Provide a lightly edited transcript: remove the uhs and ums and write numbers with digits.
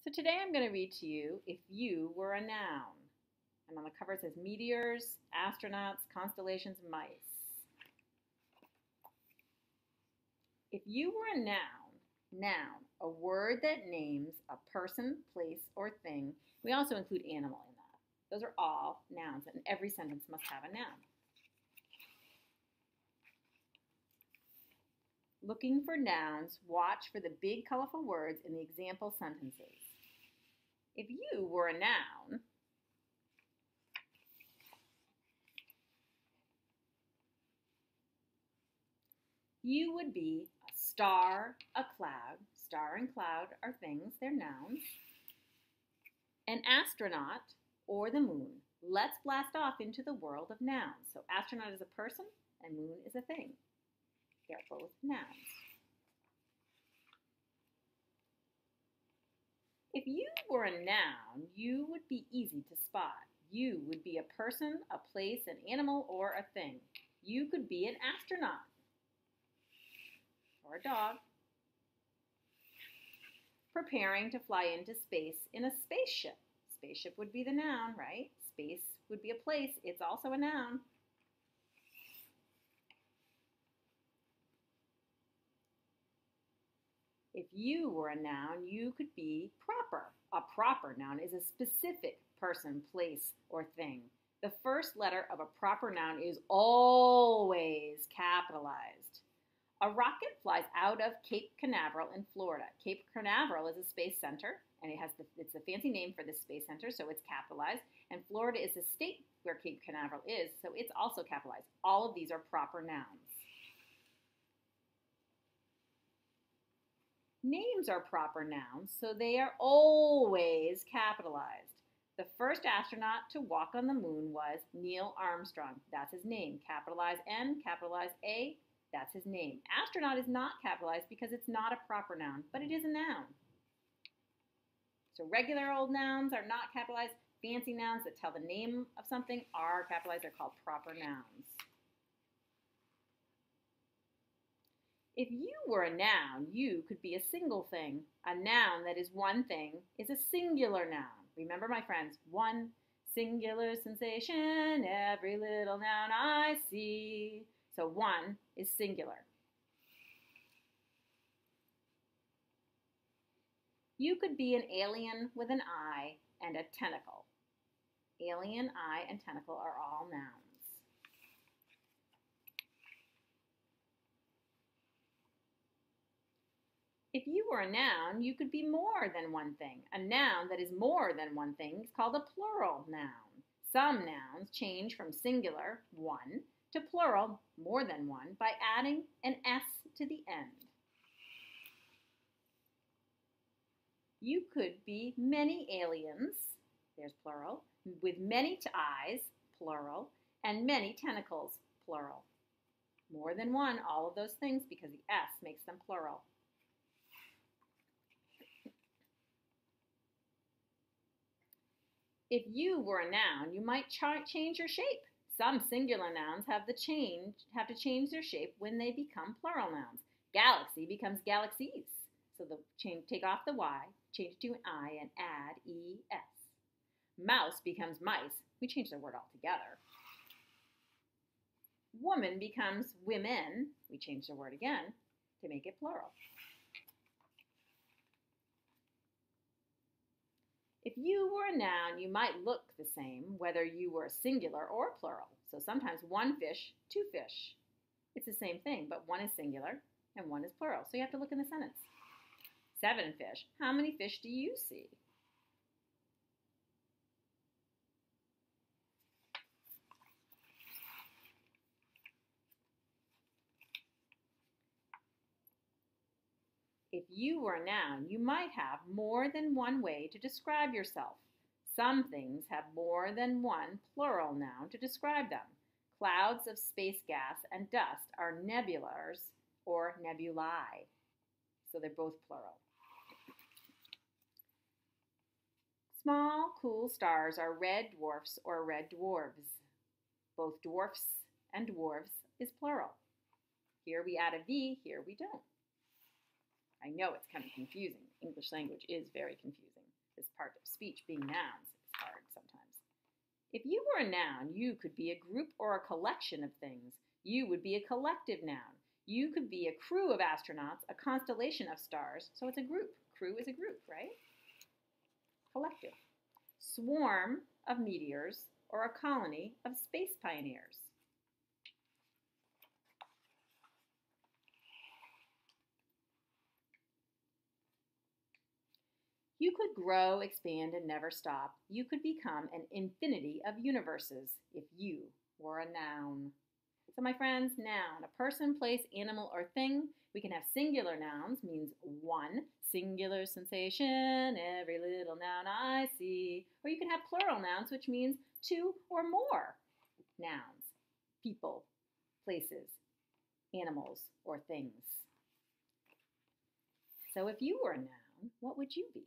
So today I'm going to read to you If You Were a Noun. And on the cover it says meteors, astronauts, constellations, mice. If you were a noun, a word that names a person, place, or thing. We also include animal in that. Those are all nouns, and every sentence must have a noun. Looking for nouns, watch for the big colorful words in the example sentences. If you were a noun, you would be a star, a cloud. Star and cloud are things, they're nouns. An astronaut or the moon. Let's blast off into the world of nouns. So astronaut is a person and moon is a thing. They're both nouns. If you were a noun, you would be easy to spot. You would be a person, a place, an animal, or a thing. You could be an astronaut or a dog preparing to fly into space in a spaceship. Spaceship would be the noun, right? Space would be a place. It's also a noun. If you were a noun, you could be proper. A proper noun is a specific person, place, or thing. The first letter of a proper noun is always capitalized. A rocket flies out of Cape Canaveral in Florida. Cape Canaveral is a space center, and it's a fancy name for the space center, so it's capitalized. And Florida is the state where Cape Canaveral is, so it's also capitalized. All of these are proper nouns. Names are proper nouns, so they are always capitalized. The first astronaut to walk on the moon was Neil Armstrong. That's his name. Capitalize N, capitalize A, that's his name. Astronaut is not capitalized because it's not a proper noun, but it is a noun. So regular old nouns are not capitalized. Fancy nouns that tell the name of something are capitalized. They're called proper nouns. If you were a noun, you could be a single thing. A noun that is one thing is a singular noun. Remember, my friends, one singular sensation, every little noun I see. So one is singular. You could be an alien with an eye and a tentacle. Alien, eye, and tentacle are all nouns. If you were a noun, you could be more than one thing. A noun that is more than one thing is called a plural noun. Some nouns change from singular, one, to plural, more than one, by adding an S to the end. You could be many aliens, there's plural, with many eyes, plural, and many tentacles, plural. More than one, all of those things, because the S makes them plural. If you were a noun, you might change your shape. Some singular nouns have to change their shape when they become plural nouns. Galaxy becomes galaxies. So take off the Y, change it to an I, and add ES. Mouse becomes mice. We change the word altogether. Woman becomes women. We change the word again to make it plural. If you were a noun, you might look the same whether you were singular or plural. So sometimes one fish, two fish. It's the same thing, but one is singular and one is plural. So you have to look in the sentence. 7 fish. How many fish do you see? If you were a noun, you might have more than one way to describe yourself. Some things have more than one plural noun to describe them. Clouds of space gas and dust are nebulars or nebulae. So they're both plural. Small, cool stars are red dwarfs or red dwarves. Both dwarfs and dwarves is plural. Here we add a V, here we don't. I know it's kind of confusing. English language is very confusing. this part of speech being nouns is hard sometimes. If you were a noun, you could be a group or a collection of things. You would be a collective noun. You could be a crew of astronauts, a constellation of stars. So it's a group. Crew is a group, right? Collective. Swarm of meteors or a colony of space pioneers. You could grow, expand, and never stop. You could become an infinity of universes if you were a noun. So my friends, noun, a person, place, animal, or thing. We can have singular nouns, means one, singular sensation, every little noun I see. Or you can have plural nouns, which means two or more nouns, people, places, animals, or things. So if you were a noun, what would you be?